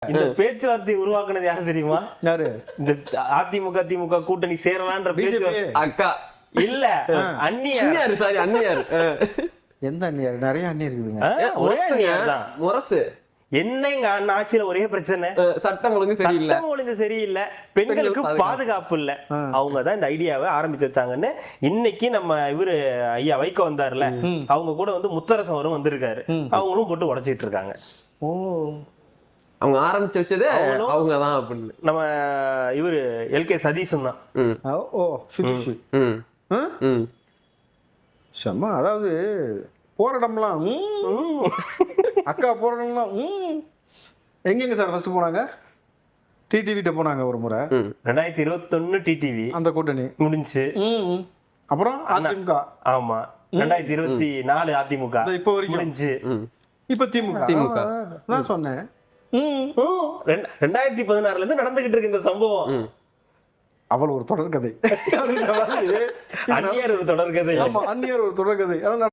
இந்த பேச்சுவார்த்தை உருவாக்குனது யாரு தெரியுமா? யாரு? இந்த அதிமுக திமுக கூட்டணி சேரலான்ற பேச்சு. அக்கா இல்ல, அண்ணியாரு. சாரி, அண்ணியாரு. எந்த அண்ணியாரு? நிறைய அண்ணி இருக்குதுங்க. ஒரே அண்ணியார் தான். முரசு என்ன எங்க அண்ணன் ஆட்சியில ஒரே பிரச்சனை, சட்டம் ஒழுங்கு சரியில்லை. சட்டம் ஒழுங்கு சரியில்லை, பெண்களுக்கு பாதுகாப்பு இல்ல. அவங்கதான் இந்த ஐடியாவை ஆரம்பிச்சு வச்சாங்கன்னு இன்னைக்கு நம்ம இவரு ஐயா வைக்க வந்தாருல, அவங்க கூட வந்து முத்தரசம் வரும் வந்திருக்காரு, அவங்களும் போட்டு உடைச்சிட்டு இருக்காங்க. ஓ, அவங்க ஆரம்பிச்சு வச்சதே அவங்கதான் அப்படின்னு. நம்ம இவரு எல்கே சதீஷும் தான். ஓ, சுதீஷ். செம்ம. அதாவது போற இடம்லாம் அக்கா போற இடம்லாம் எங்கெங்க சார் ஃபர்ஸ்ட் போனாங்க? டிடிவிட்ட போனாங்க ஒரு முறை, 2021 டிடிவி அந்த கூட்டணி முடிஞ்சு. அப்புறம் அதிமுக. ஆமா, 2024 அதிமுக இப்போ வரைக்கும் முடிஞ்சு. இப்ப திமுக தான் சொன்னேன். 2016 இருந்து நடந்துகிட்டு இருக்கு இந்த சம்பவம். அவள் ஒரு தொடர்கதை. அந்நியர் ஒரு தொடர்கதை. ஆமா, அந்நியர் ஒரு தொடர்கதை.